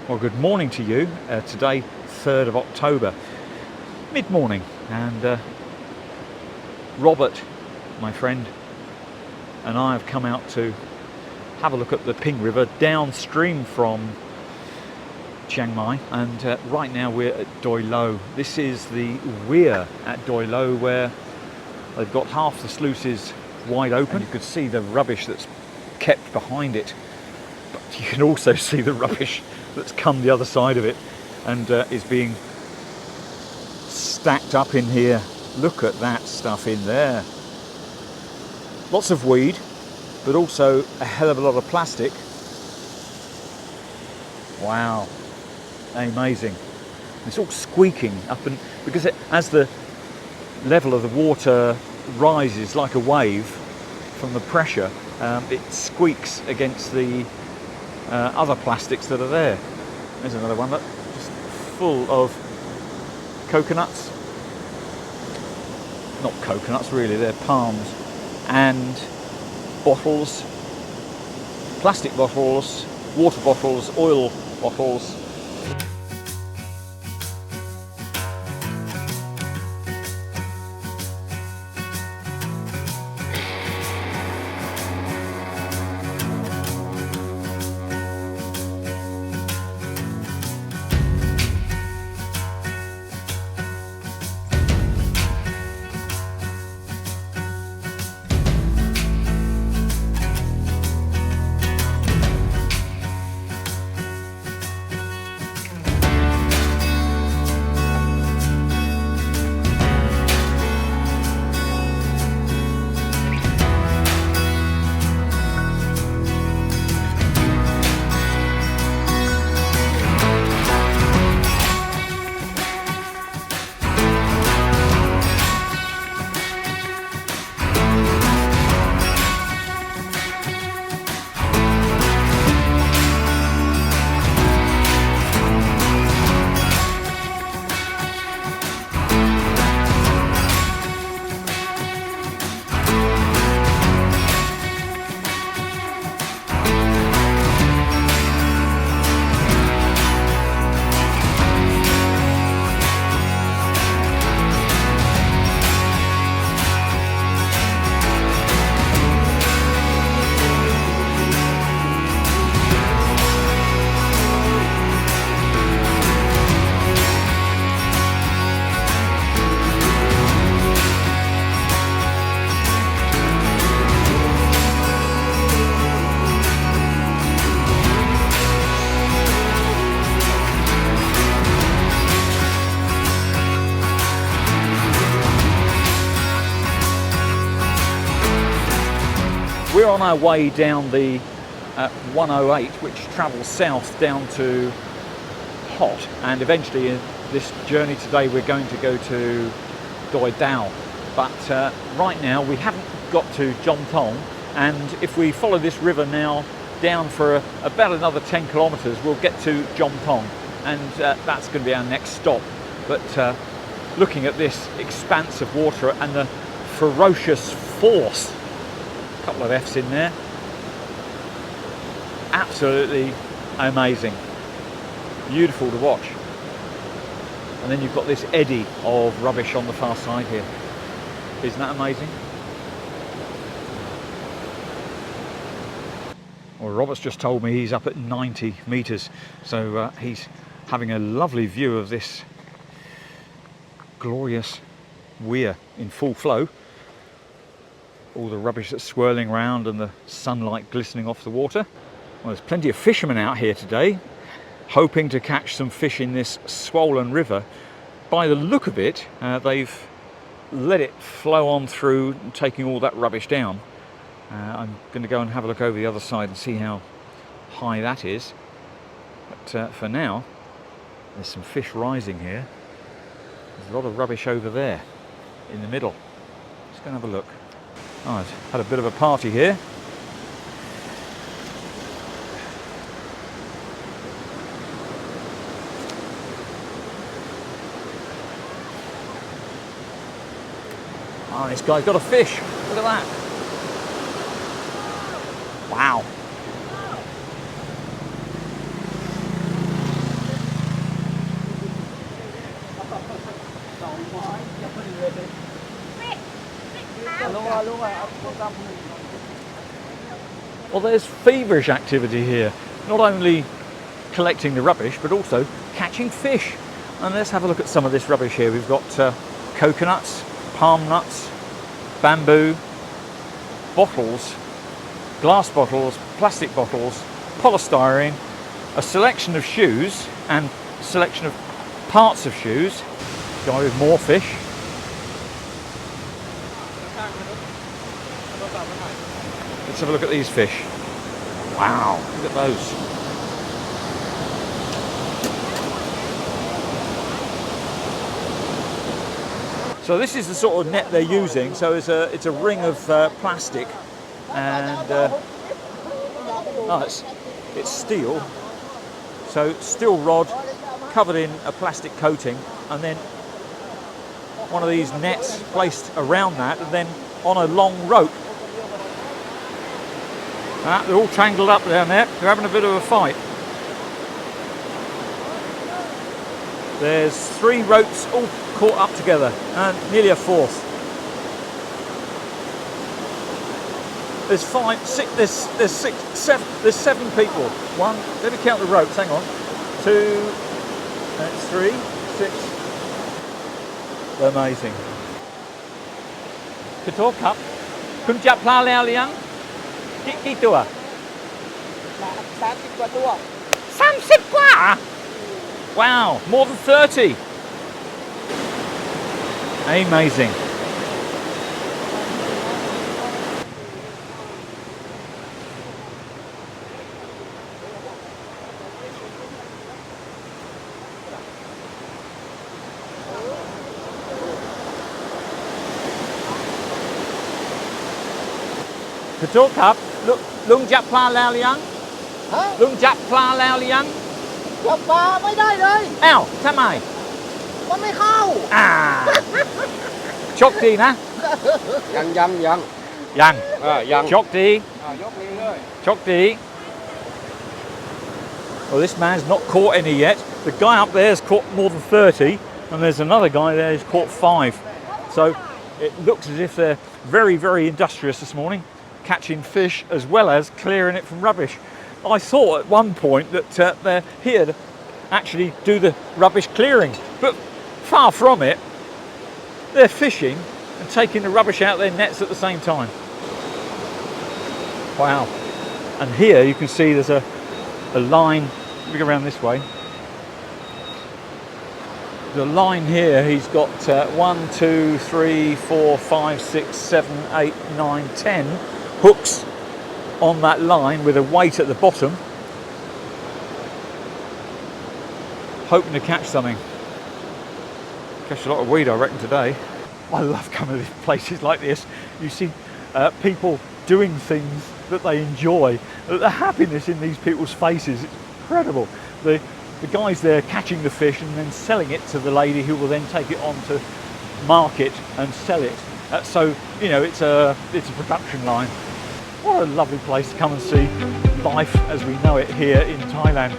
Well, good morning to you. Today, 3rd of October, mid-morning, and Robert, my friend, and I have come out to have a look at the Ping River downstream from Chiang Mai, and right now we're at Doi Lo. This is the weir at Doi Lo where they've got half the sluices wide open. And you could see the rubbish that's kept behind it, but you can also see the rubbish that's come the other side of it and is being stacked up in here. Look at that stuff in there. Lots of weed, but also a hell of a lot of plastic. Wow, amazing. It's all squeaking up, and because as the level of the water rises like a wave from the pressure, it squeaks against the other plastics that are there. There's another one that's just full of coconuts. Not coconuts really, they're palms. And bottles, plastic bottles, water bottles, oil bottles. We're on our way down the 108, which travels south down to Hot, and eventually in this journey today we're going to go to Doi Dao. But right now we haven't got to Chom Thong, and if we follow this river now down for about another 10 kilometres we'll get to Chom Thong, and that's going to be our next stop. But looking at this expanse of water and the ferocious force, couple of F's in there, absolutely amazing, beautiful to watch. And then you've got this eddy of rubbish on the far side here. Isn't that amazing? Well, Robert's just told me he's up at 90 metres, so he's having a lovely view of this glorious weir in full flow. All the rubbish that's swirling around and the sunlight glistening off the water. Well, there's plenty of fishermen out here today, hoping to catch some fish in this swollen river. By the look of it, they've let it flow on through, taking all that rubbish down. I'm going to go and have a look over the other side and see how high that is. But for now, there's some fish rising here. There's a lot of rubbish over there in the middle. Let's go and have a look. Oh, I've had a bit of a party here. Oh, this guy's got a fish. Look at that. Wow. Well, there's feverish activity here, not only collecting the rubbish but also catching fish. And let's have a look at some of this rubbish here. We've got coconuts, palm nuts, bamboo, bottles, glass bottles, plastic bottles, polystyrene, a selection of shoes and a selection of parts of shoes. Guy with more fish. Let's have a look at these fish. Wow, look at those. So this is the sort of net they're using. So it's a ring of plastic, and it's steel. So steel rod covered in a plastic coating, and then one of these nets placed around that, and then on a long rope. They're all tangled up down there. They're having a bit of a fight. There's 3 ropes all caught up together, and nearly a 4th. There's 5, 6. There's 6, 7. There's 7 people. 1. Let me count the ropes. Hang on. 2. That's 3. 6. Amazing. ขอโทษครับคุณจับปลาแล้วหรือยังกี่ตัว30 กว่าตัว 30 กว่า Wow, more than 30. Amazing. Good talk, Cup. Look, Lung Jap Pla Lao Liang. Lung Jap Pla Lao Liang. จับปลาไม่ได้เลย อ้าวทำไม มันไม่เข้า โชคดีนะ ยัง ยังโชคดี ยกนี้เลย โชคดี Well, this man's not caught any yet. The guy up there has caught more than 30, and there's another guy there who's caught 5. So it looks as if they're very, very industrious this morning, catching fish as well as clearing it from rubbish. I thought at one point that they're here to actually do the rubbish clearing, but far from it. They're fishing and taking the rubbish out of their nets at the same time. Wow. And here you can see there's a line. Let me go around this way. The line here, he's got 1, 2, 3, 4, 5, 6, 7, 8, 9, 10 hooks on that line with a weight at the bottom, hoping to catch something. Catch a lot of weed, I reckon, today. I love coming to places like this. You see people doing things that they enjoy. The happiness in these people's faces, it's incredible. The guy's there catching the fish and then selling it to the lady who will then take it on to market and sell it. So, you know, it's a production line. What a lovely place to come and see life as we know it here in Thailand.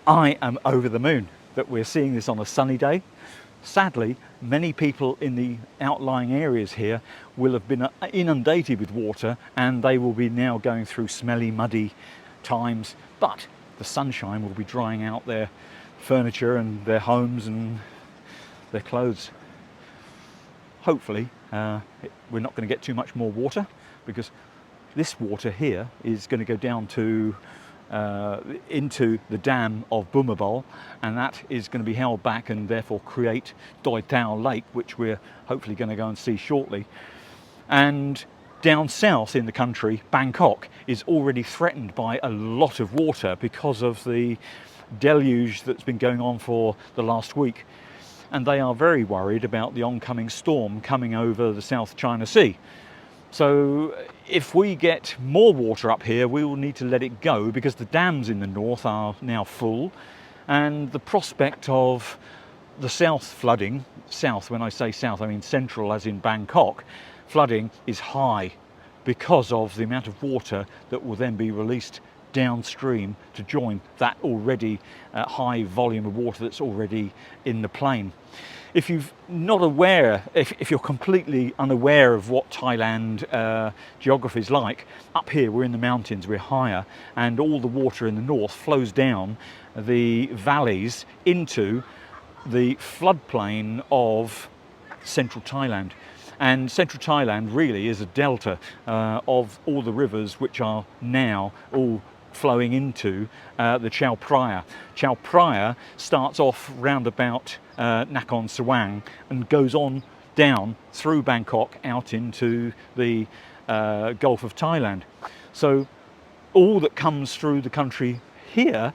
I am over the moon that we're seeing this on a sunny day. Sadly, many people in the outlying areas here will have been inundated with water, and they will be now going through smelly, muddy times, but the sunshine will be drying out their furniture and their homes and their clothes. Hopefully, we're not going to get too much more water, because this water here is going to go down to into the dam of Bhumibol, and that is going to be held back and therefore create Doi Tao Lake, which we're hopefully going to go and see shortly. And down south in the country, Bangkok is already threatened by a lot of water because of the deluge that's been going on for the last week, and they are very worried about the oncoming storm coming over the South China Sea. So if we get more water up here, we will need to let it go, because the dams in the north are now full, and the prospect of the south flooding, south, when I say south I mean central as in Bangkok, flooding is high because of the amount of water that will then be released downstream to join that already high volume of water that's already in the plain. If you're not aware, if you're completely unaware of what Thailand geography is like, up here we're in the mountains, we're higher, and all the water in the north flows down the valleys into the floodplain of central Thailand. And central Thailand really is a delta of all the rivers which are now all flowing into the Chao Phraya. Chao Phraya starts off round about Nakhon Sawang and goes on down through Bangkok out into the Gulf of Thailand. So all that comes through the country here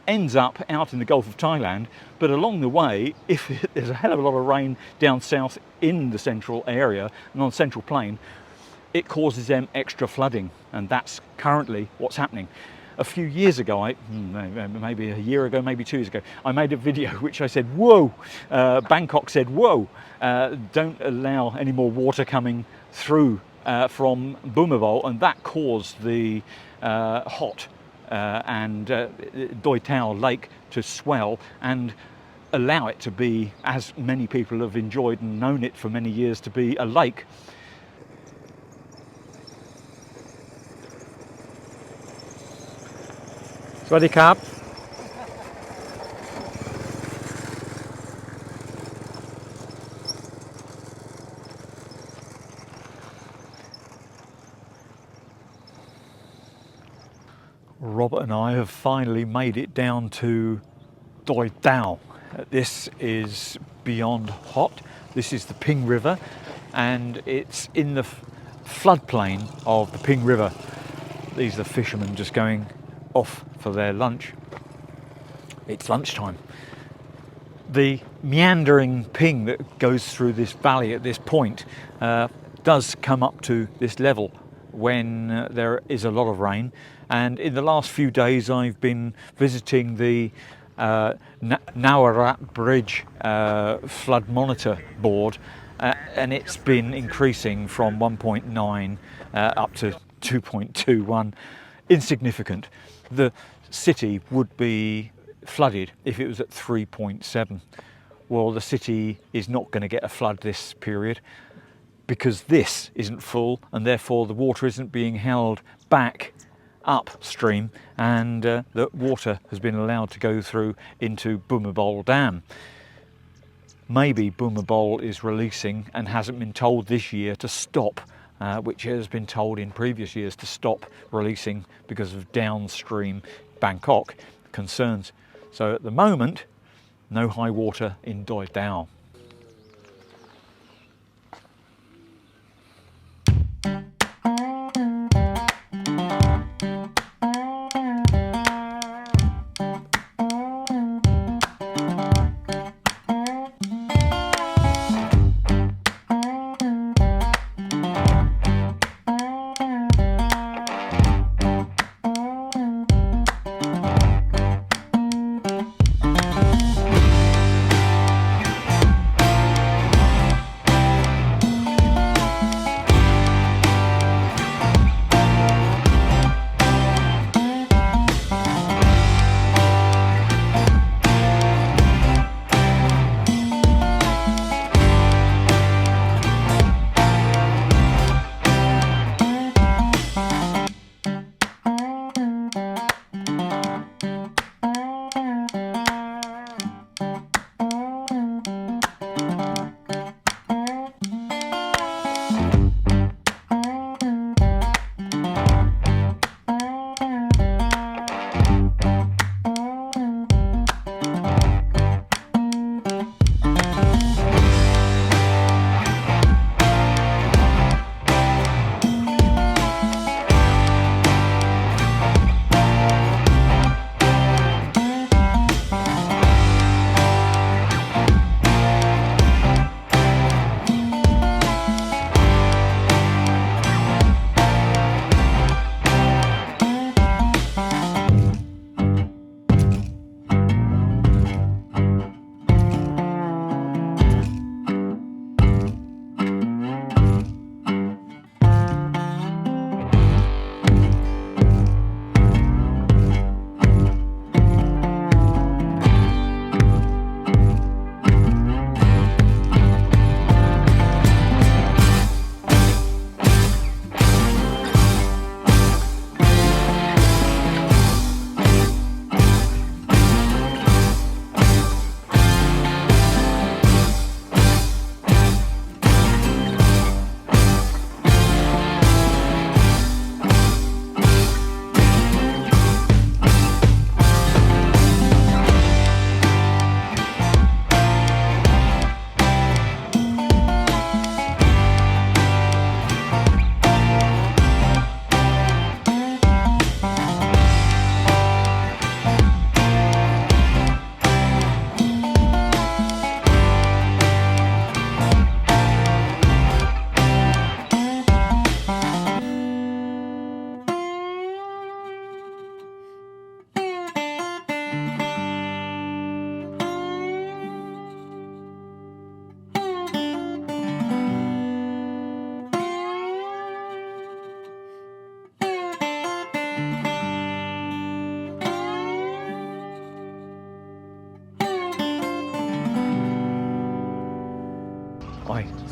ends up out in the Gulf of Thailand, but along the way, if there's a hell of a lot of rain down south in the central area and on the central plain, it causes them extra flooding, and that's currently what's happening. A few years ago, maybe a year ago, maybe 2 years ago, I made a video which I said, whoa, Bangkok said, whoa, don't allow any more water coming through from Bhumibol, and that caused the hot and Doi Tao Lake to swell and allow it to be, as many people have enjoyed and known it for many years, to be a lake. Sawasdee krab. Robert and I have finally made it down to Doi Dao. This is beyond hot. This is the Ping River, and it's in the floodplain of the Ping River. These are the fishermen just going off for their lunch. It's lunchtime. The meandering Ping that goes through this valley at this point does come up to this level when there is a lot of rain, and in the last few days I've been visiting the Nawarat Bridge flood monitor board, and it's been increasing from 1.9 up to 2.21. Insignificant. The city would be flooded if it was at 3.7. Well, the city is not going to get a flood this period because this isn't full, and therefore the water isn't being held back upstream, and the water has been allowed to go through into Bhumibol Dam. Maybe Bhumibol is releasing and hasn't been told this year to stop, which has been told in previous years to stop releasing because of downstream Bangkok concerns. So at the moment, no high water in Doi Dao.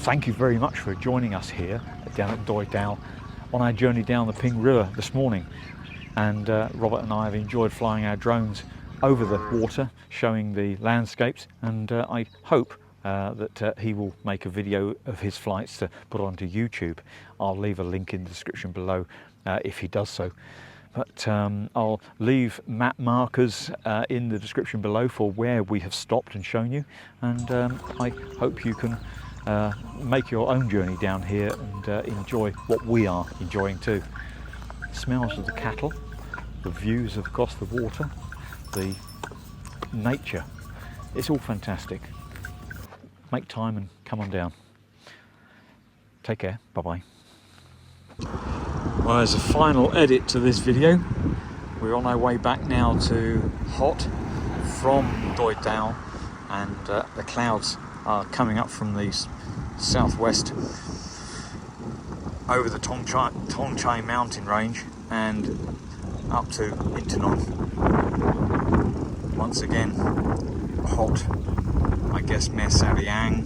thank you very much for joining us here down at Doi Dao on our journey down the Ping River this morning. And Robert and I have enjoyed flying our drones over the water, showing the landscapes, and I hope that he will make a video of his flights to put onto YouTube. I'll leave a link in the description below if he does so. But I'll leave map markers in the description below for where we have stopped and shown you, and I hope you can make your own journey down here and enjoy what we are enjoying too. The smells of the cattle, the views across the water, the nature, it's all fantastic. Make time and come on down. Take care, bye bye. Well, as a final edit to this video, we're on our way back now to Hot from Doi Dao, and the clouds are coming up from the southwest over the Thong Chai mountain range and up to Intanon. Once again, Hot, I guess Meh Sariang,